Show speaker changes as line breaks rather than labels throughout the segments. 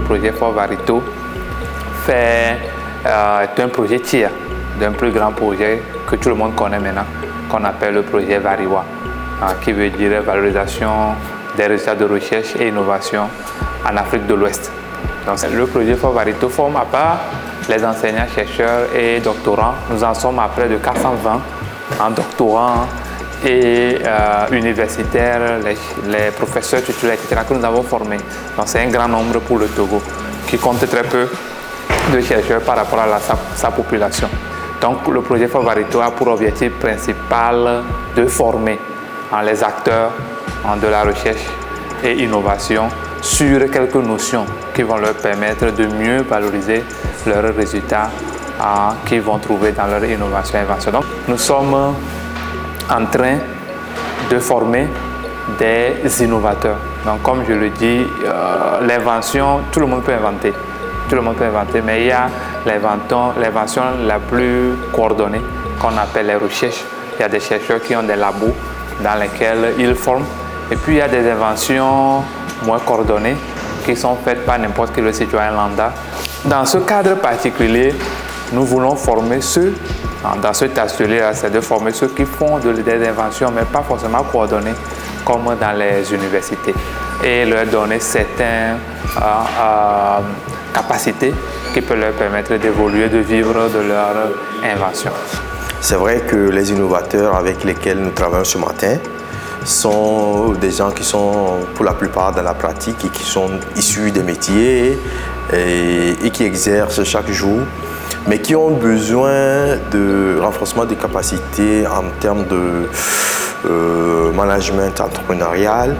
projet Fort Varito est un projet tiers d'un plus grand projet que tout le monde connaît maintenant, qu'on appelle le projet Variwa, qui veut dire valorisation des résultats de recherche et innovation en Afrique de l'Ouest. Donc, le projet Fort Varito forme à part les enseignants, chercheurs et doctorants. Nous en sommes à près de 420 en doctorants et universitaires, les professeurs titulaires, etc., que nous avons formés. Donc c'est un grand nombre pour le Togo, qui compte très peu de chercheurs par rapport à sa population. Donc le projet Fort Varito a pour objectif principal de former les acteurs de la recherche et innovation sur quelques notions qui vont leur permettre de mieux valoriser leurs résultats qu'ils vont trouver dans leur innovation et invention. Donc nous sommes en train de former des innovateurs. Donc comme je le dis, l'invention, tout le monde peut inventer. Tout le monde peut inventer, mais il y a l'invention la plus coordonnée qu'on appelle les recherches. Il y a des chercheurs qui ont des labos dans lesquels ils forment. Et puis il y a des inventions moins coordonnées qui sont faites par n'importe quel citoyen lambda. Dans ce cadre particulier, nous voulons former ceux, dans cet atelier-là, c'est de former ceux qui font des inventions, mais pas forcément coordonnées comme dans les universités, et leur donner certaines capacités qui peuvent leur permettre d'évoluer, de vivre de leur invention.
C'est vrai que les innovateurs avec lesquels nous travaillons ce matin sont des gens qui sont pour la plupart dans la pratique et qui sont issus des métiers et qui exercent chaque jour, mais qui ont besoin de renforcement des capacités en termes de management entrepreneurial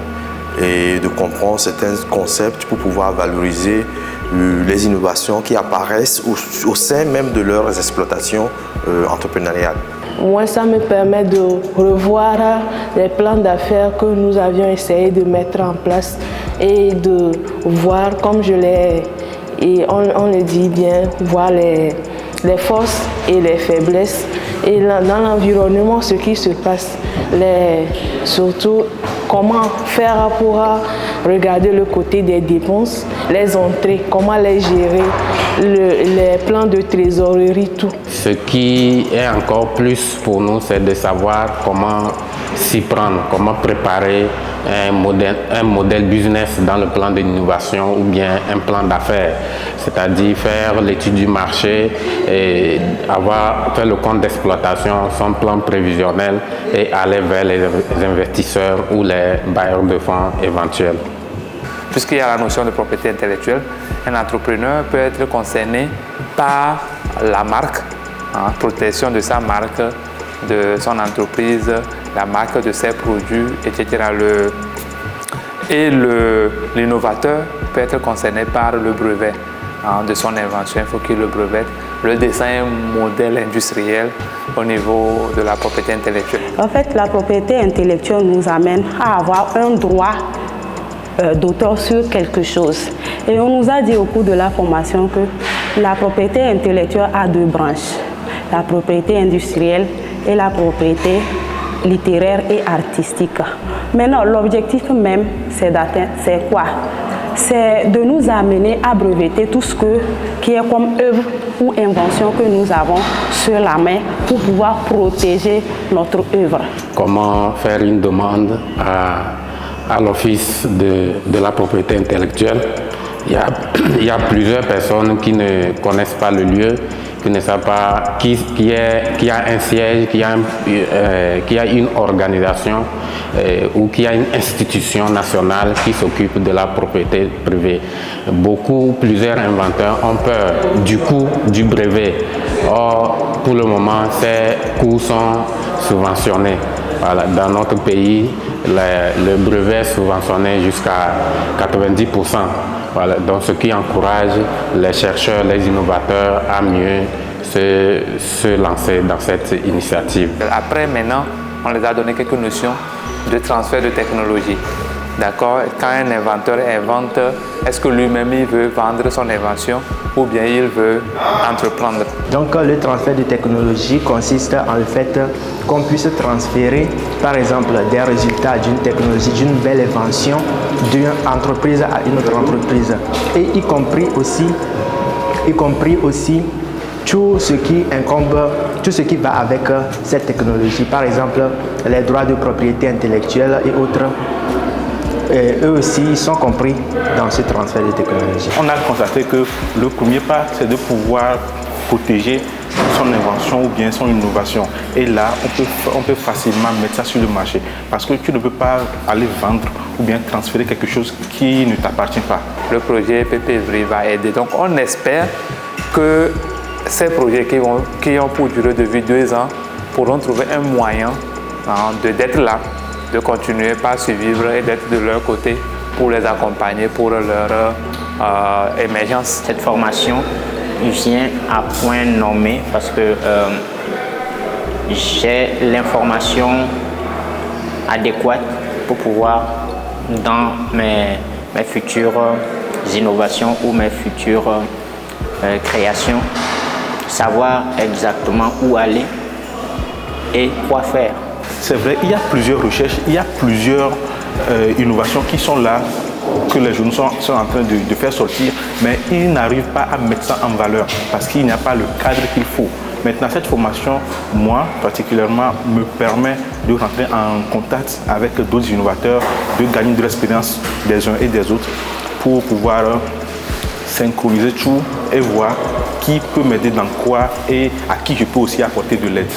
et de comprendre certains concepts pour pouvoir valoriser les innovations qui apparaissent au sein même de leurs exploitations entrepreneuriales.
Moi, ça me permet de revoir les plans d'affaires que nous avions essayé de mettre en place et de voir, comme on le dit bien, voir les forces et les faiblesses et dans l'environnement ce qui se passe, surtout comment faire pour regarder le côté des dépenses, les entrées, comment les gérer, les plans de trésorerie, tout.
Ce qui est encore plus pour nous, c'est de savoir comment s'y prendre, comment préparer un modèle business dans le plan d'innovation ou bien un plan d'affaires, c'est-à-dire faire l'étude du marché et faire le compte d'exploitation, son plan prévisionnel et aller vers les investisseurs ou les bailleurs de fonds éventuels.
Puisqu'il y a la notion de propriété intellectuelle, un entrepreneur peut être concerné par la marque, protection de sa marque, de son entreprise, la marque de ses produits, etc. L'innovateur peut être concerné par le brevet de son invention. Il faut qu'il le brevette. Le dessin est un modèle industriel au niveau de la propriété intellectuelle.
En fait, la propriété intellectuelle nous amène à avoir un droit d'auteur sur quelque chose. Et on nous a dit au cours de la formation que la propriété intellectuelle a deux branches, la propriété industrielle et la propriété littéraire et artistique. Maintenant, l'objectif même, c'est quoi? C'est de nous amener à breveter tout ce qui est comme œuvre ou invention que nous avons sur la main pour pouvoir protéger notre œuvre.
Comment faire une demande à l'office de la propriété intellectuelle? Il y a plusieurs personnes qui ne connaissent pas le lieu, qui ne savent pas qui a un siège, qui a une organisation ou qui a une institution nationale qui s'occupe de la propriété privée. Plusieurs inventeurs ont peur du coût du brevet. Or, pour le moment, ces coûts sont subventionnés. Voilà, dans notre pays, le brevet est subventionné jusqu'à 90%. Voilà, donc ce qui encourage les chercheurs, les innovateurs à mieux se lancer dans cette initiative.
Après, maintenant, on les a donné quelques notions de transfert de technologie. D'accord? Quand un inventeur invente, est-ce que lui-même il veut vendre son invention ou bien il veut entreprendre?
Donc le transfert de technologie consiste en le fait qu'on puisse transférer par exemple des résultats d'une technologie, d'une belle invention d'une entreprise à une autre entreprise et y compris aussi tout ce qui incombe, tout ce qui va avec cette technologie, par exemple les droits de propriété intellectuelle et autres. Et eux aussi ils sont compris dans ce transfert de technologie.
On a constaté que le premier pas, c'est de pouvoir protéger son invention ou bien son innovation. Et là, on peut facilement mettre ça sur le marché parce que tu ne peux pas aller vendre ou bien transférer quelque chose qui ne t'appartient pas.
Le projet PPVRI va aider. Donc, on espère que ces projets qui ont pour durée de vie 2 ans pourront trouver un moyen d'être là, de continuer par survivre et d'être de leur côté pour les accompagner pour leur émergence.
Cette formation vient à point nommé parce que j'ai l'information adéquate pour pouvoir, dans mes futures innovations ou mes futures créations, savoir exactement où aller et quoi faire.
C'est vrai, il y a plusieurs recherches, il y a plusieurs innovations qui sont là, que les jeunes sont en train de faire sortir, mais ils n'arrivent pas à mettre ça en valeur parce qu'il n'y a pas le cadre qu'il faut. Maintenant, cette formation, moi particulièrement, me permet de rentrer en contact avec d'autres innovateurs, de gagner de l'expérience des uns et des autres pour pouvoir synchroniser tout et voir qui peut m'aider dans quoi et à qui je peux aussi apporter de l'aide.